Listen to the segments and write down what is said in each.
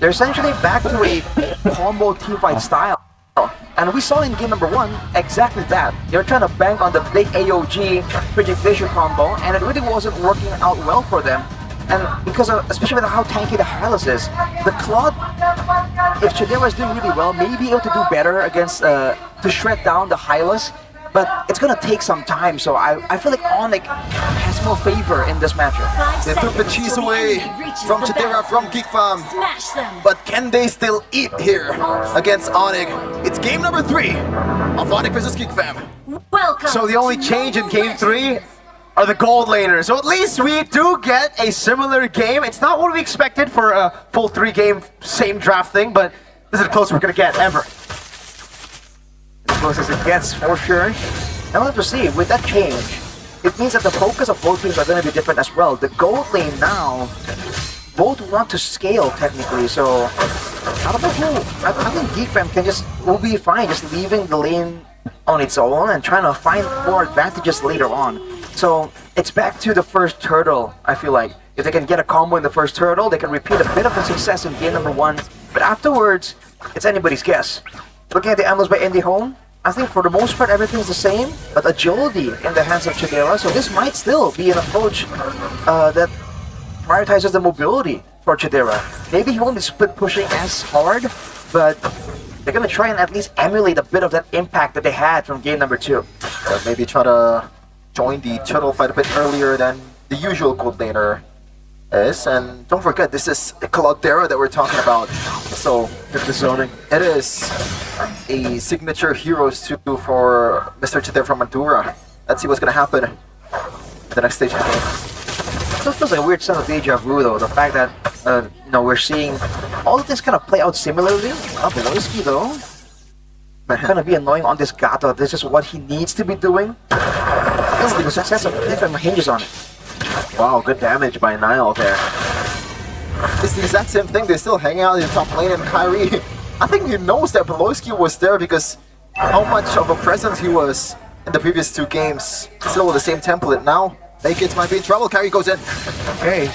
They're essentially back to a combo teamfight style. And we saw in game number 1 exactly that. They're trying to bank on the big AOG Frigid Glacier combo, and it really wasn't working out well for them. And because of, especially with how tanky the Hylas is, the Claude, if Chidera is doing really well, may be able to do better against, to shred down the Hylas, but it's gonna take some time, so I feel like Onic has more favor in this matchup. They took the cheese away from Chidera, from Geek Farm, but can they still eat here against Onic? It's game number 3 of Onic versus Geek Fam. Welcome. So the only change in game 3 are the gold laners. So at least we do get a similar game. It's not what we expected for a full 3-game same draft thing, but this is the closest we're gonna get ever. As close as it gets, for sure. And we'll have to see, with that change, it means that the focus of both teams are going to be different as well. The gold lane now, both want to scale technically, so I don't know who. I think Geek Fam will be fine just leaving the lane on its own and trying to find more advantages later on. So it's back to the first turtle, I feel like. If they can get a combo in the first turtle, they can repeat a bit of a success in game number 1. But afterwards, it's anybody's guess. Looking at the emblems by Indie Home, I think for the most part everything's the same, but agility in the hands of Chidera, so this might still be an approach that prioritizes the mobility for Chidera. Maybe he won't be split pushing as hard, but they're gonna try and at least emulate a bit of that impact that they had from game number 2. Maybe try to join the turtle fight a bit earlier than the usual gold laner is. And don't forget, this is the Cloudera that we're talking about. So the zoning. It is a signature heroes too for Mr. Chidera from Madura. Let's see what's gonna happen in the next stage of the game. Still feels like a weird sense of deja vu though, the fact that we're seeing all of this kind of play out similarly. Beloyski though, kind of be annoying on this Gato. This is what he needs to be doing. The success of Cliffhanger hinges on it. Wow, good damage by Nile there. It's the exact same thing. They're still hanging out in the top lane, and Kyrie, I think he knows that Beloyski was there because how much of a presence he was in the previous 2 games. Still with the same template now. Kids might be in trouble. Kyrie goes in. Okay.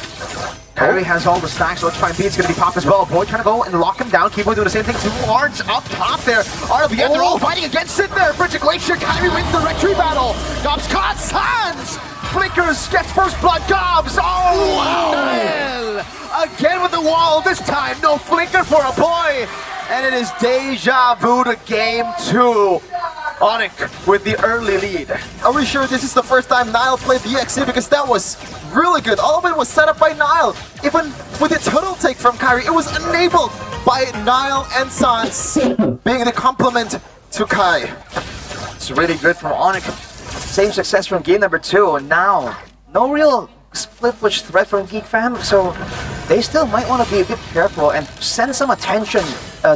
Kyrie has all the stacks. Let's find Beat's gonna be popped as well. Boy trying to go and lock him down. Keyboard doing the same thing. 2 wards up top there. RBF, they're all fighting against it there. Frigid Glacier. Kyrie wins the retreat battle. Gobs caught. Sands! Flickers gets first blood. Gobs. Oh, wow. Again with the wall. This time, no flicker for a boy. And it is deja vu to game 2. Onic with the early lead. Are we sure this is the first time Nile played the EXE? Because that was really good. All of it was set up by Nile. Even with the turtle take from Kyrie, it was enabled by Nile and Sans being the complement to Kai. It's really good from Onic. Same success from game number 2, and now no real split push threat from Geek Fam, so they still might want to be a bit careful and send some attention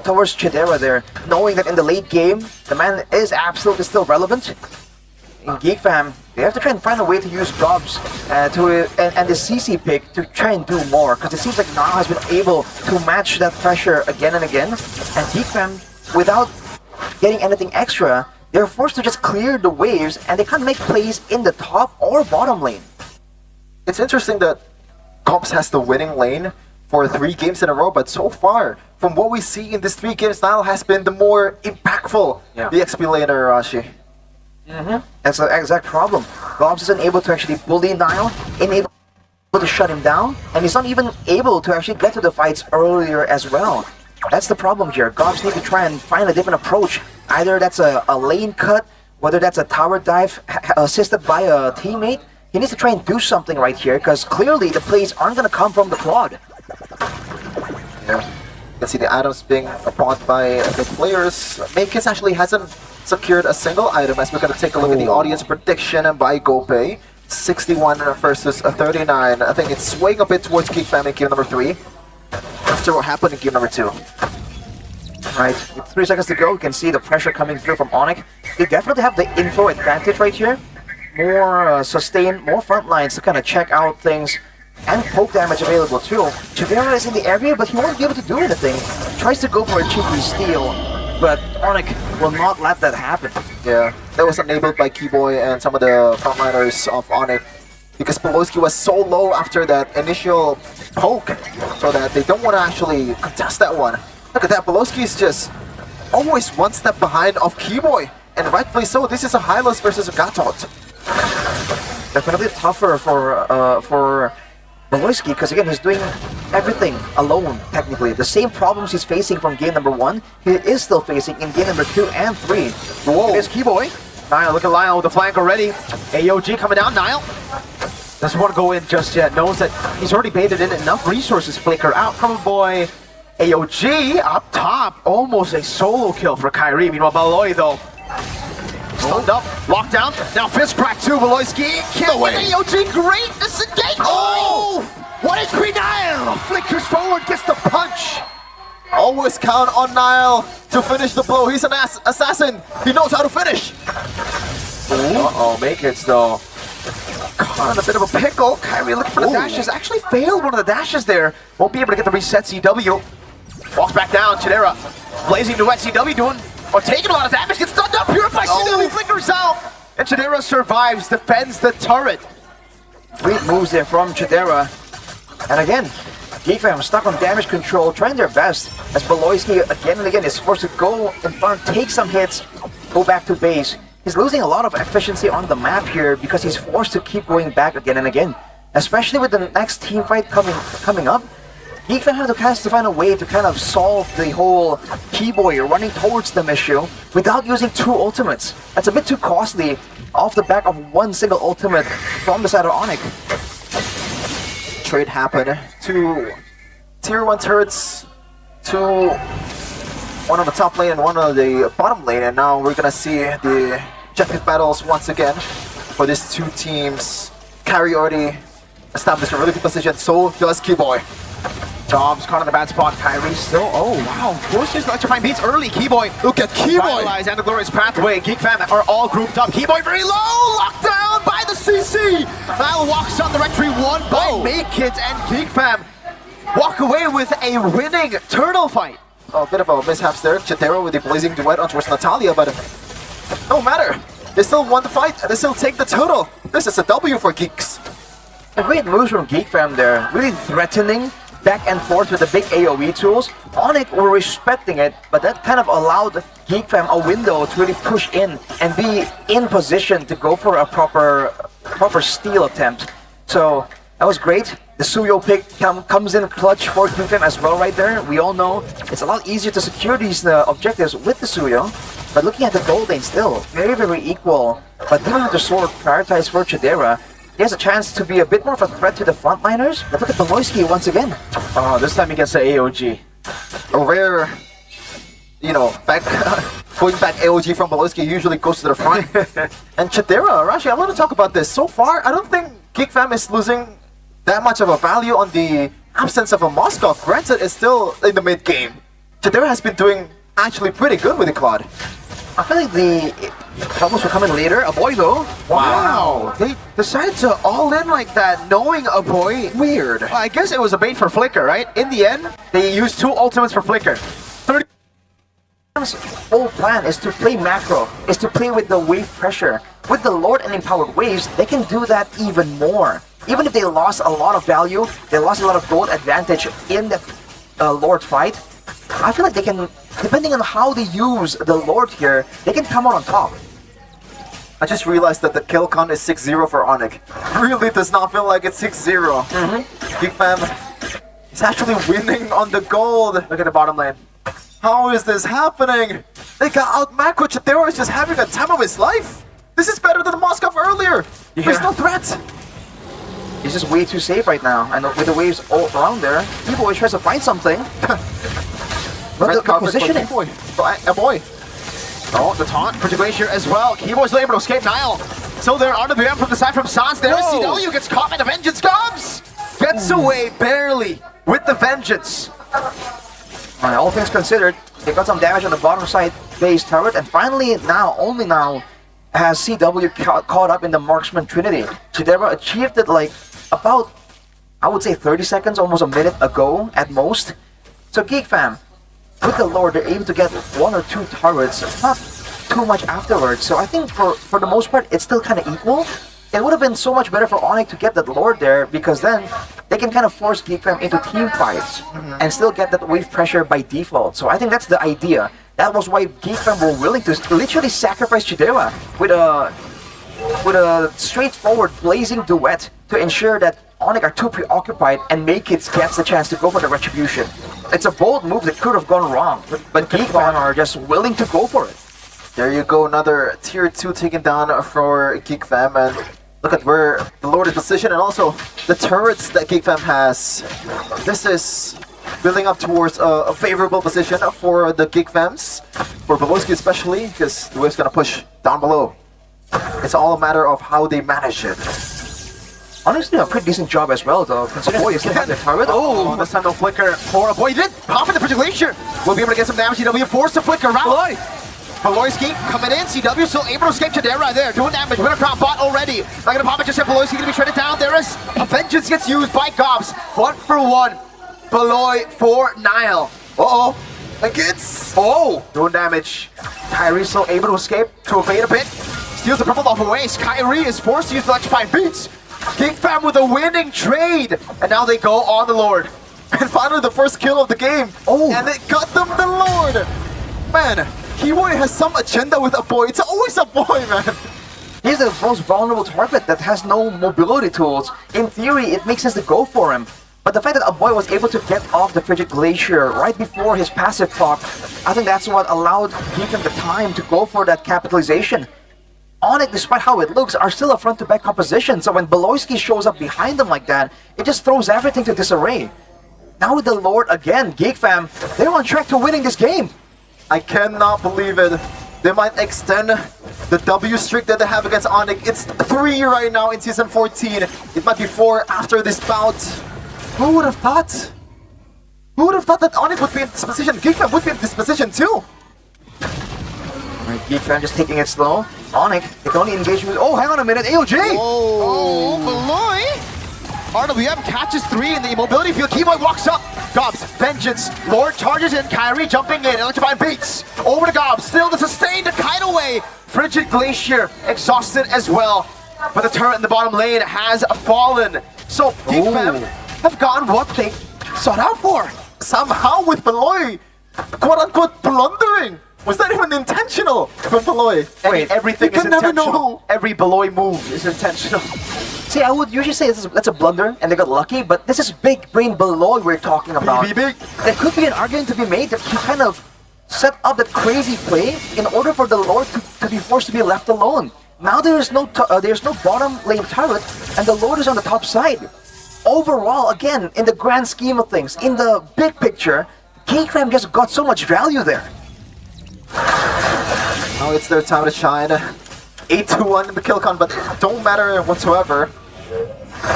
towards Chidera there, knowing that in the late game, the man is absolutely still relevant. In Geek Fam, they have to try and find a way to use Gobs and the CC pick to try and do more, because it seems like Nile has been able to match that pressure again and again, and Geek Fam, without getting anything extra, they're forced to just clear the waves, and they can't make plays in the top or bottom lane. It's interesting that Gobs has the winning lane for 3 games in a row, but so far, from what we see in these 3 games, Nile has been the more impactful the XP laner, Rashi. That's the exact problem. Gobs isn't able to actually bully Nile, unable to shut him down, and he's not even able to actually get to the fights earlier as well. That's the problem here. Gobs need to try and find a different approach. Either that's a lane cut, whether that's a tower dive assisted by a teammate. He needs to try and do something right here, because clearly the plays aren't going to come from the Claude. Yeah. You can see the items being bought by the players. Makis actually hasn't secured a single item, as we're going to take a look at the audience prediction by GoPay. 61 versus 39. I think it's swaying a bit towards Geek Fam in game number 3. After what happened in game number 2. Right, with 3 seconds to go, you can see the pressure coming through from Onic. They definitely have the info advantage right here. More sustained, more front lines to kind of check out things, and poke damage available too. Chidera is in the area, but he won't be able to do anything. Tries to go for a cheeky steal, but Onic will not let that happen. Yeah, that was enabled by Keyboy and some of the frontliners of Onic because Poloski was so low after that initial poke, so that they don't want to actually contest that one. Look at that, Poloski is just always one step behind of Keyboy, and rightfully so. This is a Hylos versus a Gatot. Definitely tougher for Poloski, because again, he's doing everything alone, technically. The same problems he's facing from game number 1, he is still facing in game number 2 and 3. Whoa. Here's Keyboy. Niall, look at Lyle with the flank already. AOG coming down. Niall doesn't want to go in just yet. Knows that he's already baited in enough resources. Flicker out from a boy. AOG up top. Almost a solo kill for Kyrie. Meanwhile, Baloy, though, stunned up, locked down. Now fist crack too. Baloyski kill with AOG. Great disengage. Oh! What is Niall? Flickers forward, gets the punch. Always count on Niall to finish the blow. He's an assassin. He knows how to finish. Uh-oh, make it though. Caught in a bit of a pickle. Kyrie looking for the dashes. Actually failed one of the dashes there. Won't be able to get the reset CW. Walks back down. Chidera blazing duet. CW doing or taking a lot of damage. Gets stunned up. Purifies CW. Flickers out. And Chidera survives. Defends the turret. Great moves there from Chidera. And again, GFAM stuck on damage control, trying their best as Baloyski again and again is forced to go in front, take some hits, go back to base. He's losing a lot of efficiency on the map here because he's forced to keep going back again and again. Especially with the next team fight coming up, GFAM has to find a way to kind of solve the whole Keyboy running towards them issue without using 2 ultimates. That's a bit too costly off the back of one single ultimate from the side of Onic. Trade happened. 2 tier 1 turrets, 2 one on the top lane and one on the bottom lane, and now we're gonna see the jet pit battles once again for these 2 teams. Carry already established a really good position, so does Keyboy. Dom's caught in the bad spot. Kyrie still. Oh wow! Forces electrifying beats early. Keyboy. Look at Keyboy. Vitalize and the glorious pathway. GeekFam are all grouped up. Keyboy very low. Locked down by the CC. Niall walks on the rectory. One by Make It, and GeekFam walk away with a winning turtle fight. Oh, a bit of a mishaps there. Chidera with the blazing duet on towards Natalia, but no matter. They still won the fight. They still take the turtle. This is a W for Geeks. A great moves from GeekFam there, really threatening back and forth with the big AoE tools. Onic were respecting it, but that kind of allowed GeekFam a window to really push in and be in position to go for a proper steal attempt. So that was great. The Suyo pick comes in clutch for GeekFam as well right there. We all know it's a lot easier to secure these objectives with the Suyo. But looking at the gold lane still, very equal. But Demon Hunter Sword prioritized for Chidera. He has a chance to be a bit more of a threat to the frontliners. But look at Baloyski once again. Oh, this time he gets the AOG. A rare, you know, going back AOG from Baloyski usually goes to the front. And Chidera, Rashi, I want to talk about this. So far, I don't think GeekFam is losing that much of a value on the absence of a Moskov. Granted, it's still in the mid game. Chidera has been doing actually pretty good with the Claude. I feel like the troubles were coming later. A boy though. Wow. They decided to all in like that, knowing a boy. Weird. I guess it was a bait for Flicker, right? In the end, they used 2 ultimates for Flicker. 30. Whole plan is to play macro, is to play with the wave pressure. With the Lord and Empowered Waves, they can do that even more. Even if they lost a lot of value, they lost a lot of gold advantage in the Lord fight, I feel like they can, depending on how they use the Lord here, they can come out on top. I just realized that the kill count is 6-0 for Onic. Really does not feel like it's 6-0. GeekFam is actually winning on the gold. Look at the bottom lane. How is this happening? They got out macro. Chidera is just having a time of his life. This is better than the Moskov earlier. There's no threat. He's just way too safe right now. And with the waves all around there, people always tries to find something. But the positioning. A boy. Oh, the taunt for Glacier as well. Keyboy's able to escape Niall. So they're on the VM from the side from Sans. There is CW, gets caught by the Vengeance comes. Gets away barely with the Vengeance. All things considered, they got some damage on the bottom side base turret, and finally now, only now, has CW caught up in the Marksman Trinity. Chidera achieved it like about, I would say 30 seconds, almost a minute ago at most. So GeekFam, with the Lord, they're able to get 1 or 2 turrets, not too much afterwards. So I think for the most part, it's still kind of equal. it would have been so much better for Onic to get that Lord there, because then they can kind of force GeekFam into team fights and still get that wave pressure by default. So I think that's the idea. That was why GeekFam were willing to literally sacrifice Chidera with a straightforward blazing duet to ensure that Onic are too preoccupied and Make-It gets the chance to go for the retribution. It's a bold move that could have gone wrong, but GeekFam are just willing to go for it. There you go, another tier 2 taken down for GeekFam, and look at where the Lord is positioned, and also the turrets that GeekFam has. This is building up towards a favorable position for the GeekFams, for Beloski especially, because the wave's gonna push down below. It's all a matter of how they manage it. Honestly, a pretty decent job as well, though, considering they still have their turret. Oh, the Sentinel flicker for a boy. He did pop in the Bridge Glacier. We'll be able to get some damage. CW forced to flicker around. Beloski coming in. CW still able to escape to right there. Doing damage. Winter Crown bot already. Not gonna pop it just yet. Beloski gonna be shredded down. There is a vengeance gets used by Gobs. 1-for-1. Beloy for Nile. Uh-oh. And gets... Oh, doing damage. Kyrie still able to escape to evade a bit. Steals the purple off a waist. Kyrie is forced to use the electrifying beats. GeekFam with a winning trade. And now they go on the Lord. And finally the first kill of the game. Oh. And it got them the Lord. Man, Kiwoy has some agenda with a boy. It's always a boy, man. He's the most vulnerable target that has no mobility tools. In theory, it makes sense to go for him. But the fact that a boy was able to get off the Frigid Glacier right before his passive proc, I think that's what allowed GeekFam the time to go for that capitalization. Onic, despite how it looks, are still a front-to-back composition, so when Beloski shows up behind them like that, it just throws everything to disarray. Now with the Lord again, GeekFam, they're on track to winning this game. I cannot believe it. They might extend the W streak that they have against Onic. It's 3 right now in Season 14. It might be 4 after this bout. Who would have thought? Who would have thought that Onic would be in this position? GeekFam would be in this position too. GeekFam just taking it slow. Onic, they can only engage with... Oh, hang on a minute, AOG! Oh, Beloy! RWM catches 3 in the mobility field. Keyboy walks up. Gobs, vengeance. Lord charges in. Kyrie jumping in. Electrifying beats. Over to Gobs. Still the sustained kite away. Frigid Glacier exhausted as well. But the turret in the bottom lane has fallen. So GeekFam have gotten what they sought out for. Somehow with Beloy, quote-unquote blundering. Was that even intentional from Beloy? Wait, everything you is can never intentional. know. Every Beloy move is intentional. See, I would usually say that's a blunder and they got lucky, but this is big brain Beloy we're talking about. Big. There could be an argument to be made that he kind of set up that crazy play in order for the Lord to be forced to be left alone. Now there's no bottom lane turret and the Lord is on the top side. Overall, again, in the grand scheme of things, in the big picture, GeekFam just got so much value there. Now it's their time to shine. 8-1 in the kill count, but don't matter whatsoever.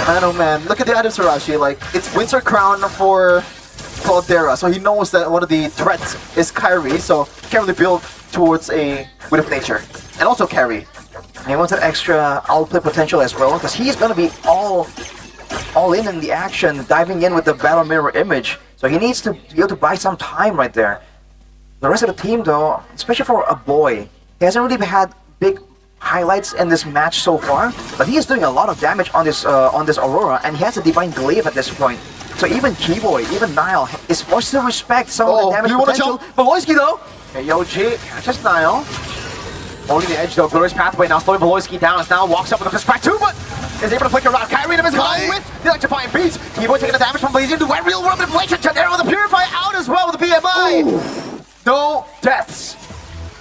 Man, oh man, look at the item Sarashi. Like, it's Winter Crown for Caldera, so he knows that one of the threats is Kyrie, so he can't really build towards a Wind of Nature. And also carry. And he wants that extra outplay potential as well, because he's going to be all in the action, diving in with the Battle Mirror image. So he needs to be able to buy some time right there. The rest of the team, though, especially for a boy, he hasn't really had big highlights in this match so far, but he is doing a lot of damage on this Aurora, and he has a Divine Glaive at this point. So even Keyboy, even Nile is forced to respect some of the damage potential. Beloyski though! AOG catches Nile. Holding the edge though, Glorious Pathway now slowing Beloyski down as now walks up with a crack too, but is able to flicker around. Kyrie is going with the electrifying beats. Keyboy taking the damage from Blazing to real world manipulation. Chadera with the Purify out as well with the BMI. Ooh. No deaths.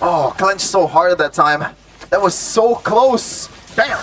Oh, clenched so hard at that time. That was so close. Damn.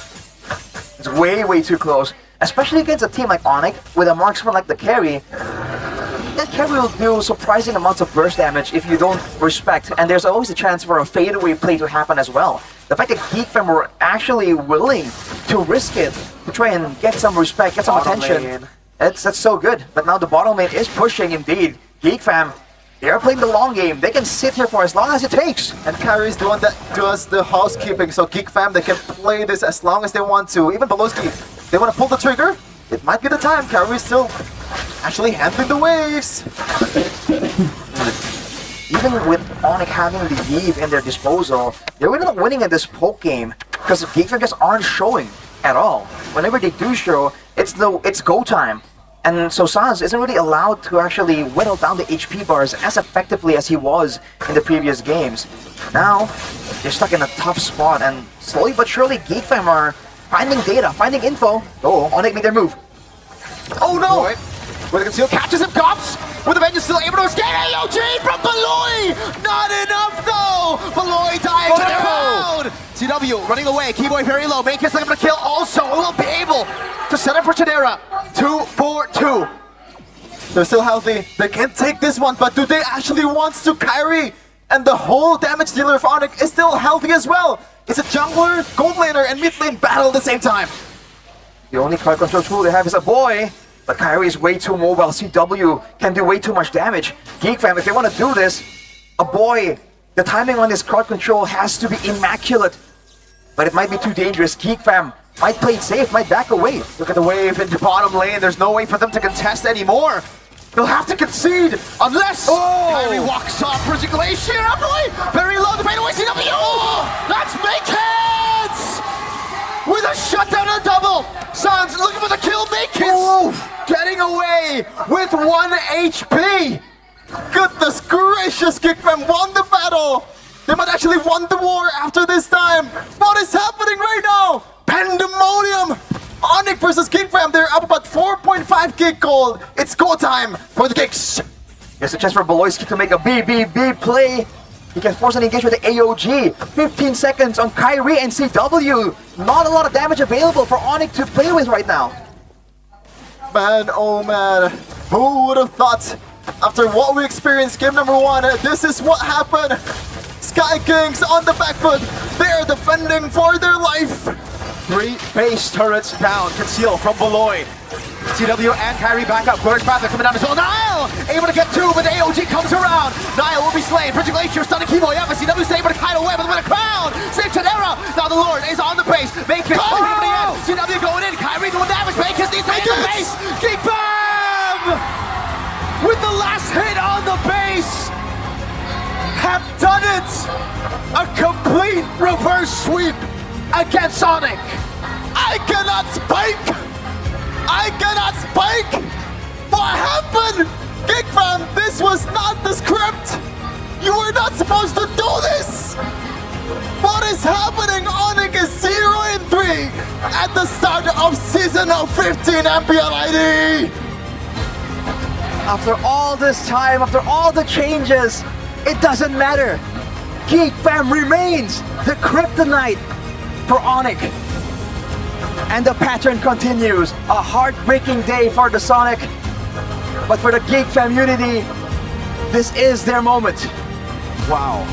It's way too close. Especially against a team like Onic, with a marksman like the carry. That carry will do surprising amounts of burst damage if you don't respect, and there's always a chance for a fadeaway play to happen as well. The fact that GeekFam were actually willing to risk it, to try and get some respect, get some attention, that's so good. But now the bottom lane is pushing indeed. GeekFam, they are playing the long game. They can sit here for as long as it takes. And Kyrie's the one that does the housekeeping, so GeekFam, they can play this as long as they want to. Even Beloski, they want to pull the trigger. It might be the time. Kyrie's still actually handling the waves. Even with Onic having the Eve in their disposal, they're really not winning in this poke game because GeekFam just aren't showing. at all. Whenever they do show, it's go time. And so Sans isn't really allowed to actually whittle down the HP bars as effectively as he was in the previous games. Now, they're stuck in a tough spot, and slowly but surely, GeekFam are finding data, finding info. Oh, Onic made their move. Oh no! With a conceal, catches him, Gops! With the vengeance still able to escape. AOG from Beloy! Not enough though! Beloy dying to the ground! CW running away, Keyboy very low. Makis looking for the kill also. Will be able to set up for Chidera. 2-4-2. They're still healthy. They can take this one, but do they actually want to carry? And the whole damage dealer of Onic is still healthy as well. It's a jungler, gold laner, and mid lane battle at the same time. The only card control tool they have is a boy. But Kyrie is way too mobile. CW can do way too much damage. GeekFam, if they want to do this, a boy, the timing on this card control has to be immaculate. But it might be too dangerous. GeekFam might play it safe, might back away. Look at the wave into bottom lane. There's no way for them to contest anymore. They'll have to concede unless Kyrie walks off. Bridging Glacier, very low. The away CW. That's Makis with a shutdown and a double. Sans looking for the kill. Makis getting away with 1 HP. Goodness gracious, GeekFam won the battle. They might actually won the war after this time. What is happening right now? Pandemonium. Onic versus GeekFam, they're up about 4.5 gig gold. It's go time for the Geeks. Here's a chance for Beloyski to make a BBB play. He can force an engagement with the AOG. 15 seconds on Kyrie and CW. Not a lot of damage available for Onic to play with right now. Man, oh man. Who would have thought? After what we experienced game number 1, this is what happened. Sky Kings on the back foot. They're defending for their life. 3 base turrets down. Conceal from Beloy. CW and Kyrie back up. Glorious Path coming down as well. Nile able to get 2, but the AOG comes around. Nile will be slain. Bridging Glacier stunning Keyboy up. CW is able to kite away with a crown. Save Chidera. Now the Lord is on the base. Makis over the end. CW going in. Kyrie doing damage. Makis needs to hit the base. GeekFam with the last hit on the base have done it. A complete reverse sweep against Onic. I cannot spike! I cannot spike! What happened? GeekFam, this was not the script! You were not supposed to do this! What is happening? Onic is 0-3 at the start of season of 15 MPLID! After all this time, after all the changes, it doesn't matter. GeekFam remains the kryptonite for Onic. And the pattern continues. A heartbreaking day for the Sonic. But for the GeekFam unity, this is their moment. Wow.